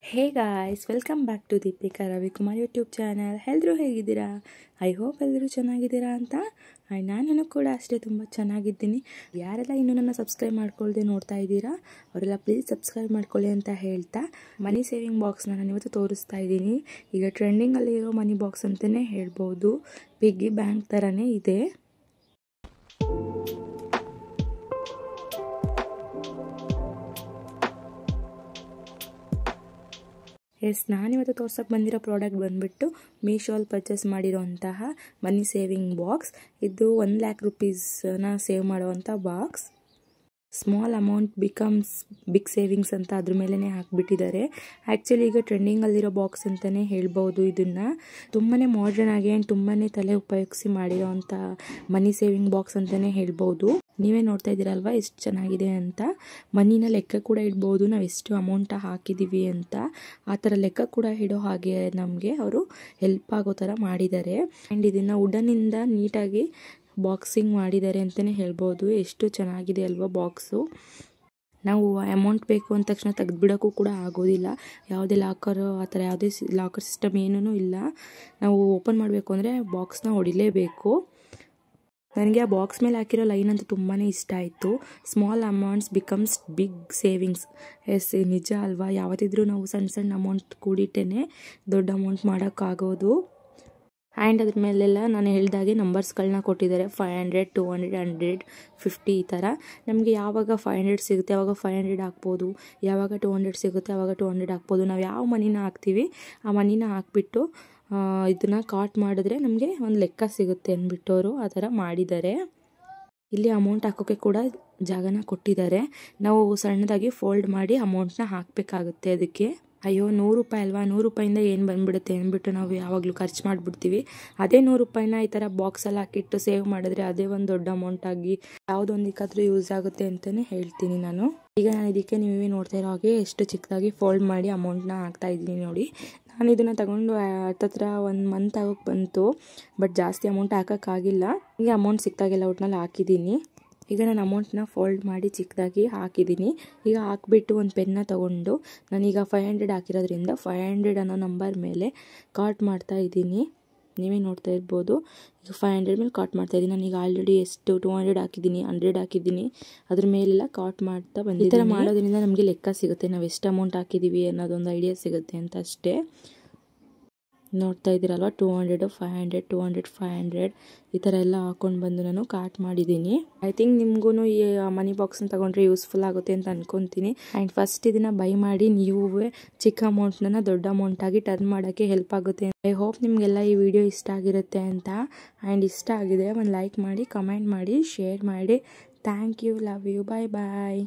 Hey guys, welcome back to Deepika Ravikumar YouTube channel. ಎಲ್ಲರೂ ಹೇಗಿದ್ದೀರಾ? I hope ಎಲ್ಲರೂ ಚೆನ್ನಾಗಿದ್ದೀರಾ ಅಂತ. ಆ್ಯಂಡ್ ನಾನು ಕೂಡ ಅಷ್ಟೇ ತುಂಬ ಚೆನ್ನಾಗಿದ್ದೀನಿ. ಯಾರೆಲ್ಲ ಇನ್ನೂ ನನ್ನ ಸಬ್ಸ್ಕ್ರೈಬ್ ಮಾಡ್ಕೊಳ್ದೆ ನೋಡ್ತಾ ಇದ್ದೀರಾ ಅವರೆಲ್ಲ ಪ್ಲೀಸ್ ಸಬ್ಸ್ಕ್ರೈಬ್ ಮಾಡ್ಕೊಳ್ಳಿ ಅಂತ ಹೇಳ್ತಾ ಮನಿ ಸೇವಿಂಗ್ ಬಾಕ್ಸ್ನ ನಾನು ಇವತ್ತು ತೋರಿಸ್ತಾ ಇದ್ದೀನಿ. ಈಗ ಟ್ರೆಂಡಿಂಗಲ್ಲಿ ಇರೋ ಮನಿ ಬಾಕ್ಸ್ ಅಂತಲೇ ಹೇಳ್ಬೋದು. ಪಿಗ್ಗಿ ಬ್ಯಾಂಕ್ ಥರನೇ ಇದೆ. ನಾನಿವತ್ತು ತೋರ್ಸೋಕೆ ಬಂದಿರೋ ಪ್ರಾಡಕ್ಟ್ ಬಂದುಬಿಟ್ಟು ಮೀಶೋಲ್ಲಿ ಪರ್ಚೇಸ್ ಮಾಡಿರೋಂತಹ ಮನಿ ಸೇವಿಂಗ್ ಬಾಕ್ಸ್. ಇದು 1,00,000 ರೂಪೀಸ್ನ ಸೇವ್ ಮಾಡುವಂಥ box. Small amount becomes big savings ಅಂತ ಅದ್ರ ಮೇಲೇ ಹಾಕಿಬಿಟ್ಟಿದ್ದಾರೆ. ಆ್ಯಕ್ಚುಲಿ ಈಗ ಟ್ರೆಂಡಿಂಗಲ್ಲಿರೋ ಬಾಕ್ಸ್ ಅಂತಲೇ ಹೇಳ್ಬೋದು. ಇದನ್ನು ತುಂಬಾ ಮಾಡ್ರನ್ ಆಗಿ ಆ್ಯಂಡ್ ತುಂಬಾ ತಲೆ ಉಪಯೋಗಿಸಿ ಮಾಡಿರೋವಂಥ ಮನಿ ಸೇವಿಂಗ್ ಬಾಕ್ಸ್ ಅಂತಲೇ ಹೇಳ್ಬೋದು. ನೀವೇ ನೋಡ್ತಾ ಇದ್ದೀರಲ್ವ ಎಷ್ಟು ಚೆನ್ನಾಗಿದೆ ಅಂತ. ಮನಿನ ಲೆಕ್ಕ ಕೂಡ ಇಡ್ಬೋದು, ನಾವು ಎಷ್ಟು ಅಮೌಂಟ ಹಾಕಿದ್ದೀವಿ ಅಂತ. ಆ ಥರ ಲೆಕ್ಕ ಕೂಡ ಇಡೋ ಹಾಗೆ ನಮಗೆ ಅವರು ಹೆಲ್ಪ್ ಆಗೋ ಥರ ಮಾಡಿದ್ದಾರೆ. ಆ್ಯಂಡ್ ಇದನ್ನು ವುಡನ್ನಿಂದ ನೀಟಾಗಿ ಬಾಕ್ಸಿಂಗ್ ಮಾಡಿದ್ದಾರೆ ಅಂತಲೇ ಹೇಳ್ಬೋದು. ಎಷ್ಟು ಚೆನ್ನಾಗಿದೆ ಅಲ್ವಾ ಬಾಕ್ಸು. ನಾವು ಅಮೌಂಟ್ ಬೇಕು ಅಂದ ತಕ್ಷಣ ತೆಗೆದುಬಿಡೋಕ್ಕೂ ಕೂಡ ಆಗೋದಿಲ್ಲ. ಯಾವುದೇ ಲಾಕರು ಆ ಥರ ಯಾವುದೇ ಲಾಕರ್ ಸಿಸ್ಟಮ್ ಏನೂ ಇಲ್ಲ. ನಾವು ಓಪನ್ ಮಾಡಬೇಕು ಅಂದರೆ ಬಾಕ್ಸ್ನ ಹೊಡಿಲೇಬೇಕು. ನನಗೆ ಆ ಬಾಕ್ಸ್ ಮೇಲೆ ಹಾಕಿರೋ ಲೈನ್ ಅಂತೂ ತುಂಬಾ ಇಷ್ಟ ಆಯಿತು. Small amounts becomes big savings. ನಿಜ ಅಲ್ವಾ? ಯಾವತ್ತಿದ್ರೂ ನಾವು ಸಣ್ಣ ಸಣ್ಣ ಅಮೌಂಟ್ ಕೂಡಿಟ್ಟೇ ದೊಡ್ಡ ಅಮೌಂಟ್ ಮಾಡೋಕ್ಕಾಗೋದು. ಆ್ಯಂಡ್ ಅದ್ರ ಮೇಲೆಲ್ಲ ನಾನು ಹೇಳ್ದಾಗೆ ನಂಬರ್ಸ್ಗಳನ್ನ ಕೊಟ್ಟಿದ್ದಾರೆ. 500, 200, 100, 50 ಈ ಥರ. ನಮಗೆ ಯಾವಾಗ 500 ಸಿಗುತ್ತೆ ಆವಾಗ 500 ಹಾಕ್ಬೋದು, ಯಾವಾಗ 200 ಸಿಗುತ್ತೆ ಆವಾಗ 200 ಹಾಕ್ಬೋದು. ನಾವು ಯಾವ ಮನಿನ ಹಾಕ್ತೀವಿ ಆ ಮನಿನ ಹಾಕ್ಬಿಟ್ಟು ಇದನ್ನು ಕಾಟ್ ಮಾಡಿದ್ರೆ ನಮಗೆ ಒಂದು ಲೆಕ್ಕ ಸಿಗುತ್ತೆ ಅಂದ್ಬಿಟ್ಟವರು ಆ ಥರ ಮಾಡಿದ್ದಾರೆ. ಇಲ್ಲಿ ಅಮೌಂಟ್ ಹಾಕೋಕ್ಕೆ ಕೂಡ ಜಾಗನ ಕೊಟ್ಟಿದ್ದಾರೆ. ನಾವು ಸಣ್ಣದಾಗಿ ಫೋಲ್ಡ್ ಮಾಡಿ ಅಮೌಂಟ್ನ ಹಾಕಬೇಕಾಗುತ್ತೆ. ಅದಕ್ಕೆ ಅಯ್ಯೋ 100 ರೂಪಾಯಿ ಅಲ್ವಾ, 100 ರೂಪಾಯಿಂದ ಏನು ಬಂದುಬಿಡುತ್ತೆ ಅಂದ್ಬಿಟ್ಟು ನಾವು ಯಾವಾಗಲೂ ಖರ್ಚು ಮಾಡಿಬಿಡ್ತೀವಿ. ಅದೇ 100 ರೂಪಾಯಿನ ಈ ಥರ ಬಾಕ್ಸಲ್ಲಿ ಹಾಕಿಟ್ಟು ಸೇವ್ ಮಾಡಿದ್ರೆ ಅದೇ ಒಂದು ದೊಡ್ಡ ಅಮೌಂಟ್ ಆಗಿ ಯಾವುದೊಂದಕ್ಕಾದರೂ ಯೂಸ್ ಆಗುತ್ತೆ ಅಂತಲೇ ಹೇಳ್ತೀನಿ ನಾನು. ಈಗ ನಾನು ಇದಕ್ಕೆ ನೀವೇ ನೋಡ್ತಾ ಇರೋ ಹಾಗೆ ಎಷ್ಟು ಚಿಕ್ಕದಾಗಿ ಫೋಲ್ಡ್ ಮಾಡಿ ಅಮೌಂಟ್ನ ಹಾಕ್ತಾ ಇದ್ದೀನಿ ನೋಡಿ. ನಾನು ಇದನ್ನು ತಗೊಂಡು ಹತ್ತತ್ರ 1 ಮಂತ್ ಆಗೋಕ್ಕೆ ಬಂತು. ಬಟ್ ಜಾಸ್ತಿ ಅಮೌಂಟ್ ಹಾಕೋಕ್ಕಾಗಿಲ್ಲ. ಹೀಗೆ ಅಮೌಂಟ್ ಸಿಕ್ತಾಗೆಲ್ಲ ಒಟ್ಟಿನಲ್ಲಿ ಹಾಕಿದ್ದೀನಿ. ಈಗ ನಾನು ಅಮೌಂಟ್ನ ಫೋಲ್ಡ್ ಮಾಡಿ ಚಿಕ್ಕದಾಗಿ ಹಾಕಿದ್ದೀನಿ. ಈಗ ಹಾಕಿಬಿಟ್ಟು ಒಂದು ಪೆನ್ನ ತೊಗೊಂಡು ನಾನೀಗ 500 ಹಾಕಿರೋದ್ರಿಂದ 500 ಅನ್ನೋ ನಂಬರ್ ಮೇಲೆ ಕಾಟ್ ಮಾಡ್ತಾ ಇದ್ದೀನಿ. ನೀವೇ ನೋಡ್ತಾ ಇರ್ಬೋದು. ಈಗ 500 ಮೇಲೆ ಕಾಟ್ ಮಾಡ್ತಾ ಇದ್ದೀನಿ. ನಾನೀಗ ಆಲ್ರೆಡಿ ಎಷ್ಟು 200 ಹಾಕಿದ್ದೀನಿ, 100 ಹಾಕಿದ್ದೀನಿ. ಅದ್ರ ಮೇಲೆಲ್ಲ ಕಾಟ್ ಮಾಡ್ತಾ ಬಂದಿದ್ದೀನಿ. ಈ ಥರ ಮಾಡೋದ್ರಿಂದ ನಮಗೆ ಲೆಕ್ಕ ಸಿಗುತ್ತೆ, ನಾವು ಎಷ್ಟು ಅಮೌಂಟ್ ಹಾಕಿದ್ದೀವಿ ಅನ್ನೋದೊಂದು ಐಡಿಯಾ ಸಿಗುತ್ತೆ ಅಂತ ಅಷ್ಟೇ. ನೋಡ್ತಾ ಇದ್ದೀರಲ್ವ 200, 500, 200, 500 ಈ ಥರ ಎಲ್ಲ ಹಾಕ್ಕೊಂಡು ಬಂದು ನಾನು ಕಾಟ್ ಮಾಡಿದ್ದೀನಿ. ಐ ಥಿಂಕ್ ನಿಮಗೂ ಈ ಮನಿ ಬಾಕ್ಸ್ನ ತೊಗೊಂಡ್ರೆ ಯೂಸ್ಫುಲ್ ಆಗುತ್ತೆ ಅಂತ ಅಂದ್ಕೊತೀನಿ. ಆ್ಯಂಡ್ ಫಸ್ಟ್ ಇದನ್ನು ಬೈ ಮಾಡಿ ನೀವು ಚಿಕ್ಕ ಅಮೌಂಟ್ನ ದೊಡ್ಡ ಅಮೌಂಟಾಗಿ ಟರ್ನ್ ಮಾಡೋಕ್ಕೆ ಹೆಲ್ಪ್ ಆಗುತ್ತೆ. ಐ ಹೋಪ್ ನಿಮಗೆಲ್ಲ ಈ ವಿಡಿಯೋ ಇಷ್ಟ ಆಗಿರುತ್ತೆ ಅಂತ. ಆ್ಯಂಡ್ ಇಷ್ಟ ಆಗಿದೆ ಒಂದು ಲೈಕ್ ಮಾಡಿ, ಕಮೆಂಟ್ ಮಾಡಿ, ಶೇರ್ ಮಾಡಿ. Thank you, love you, bye bye.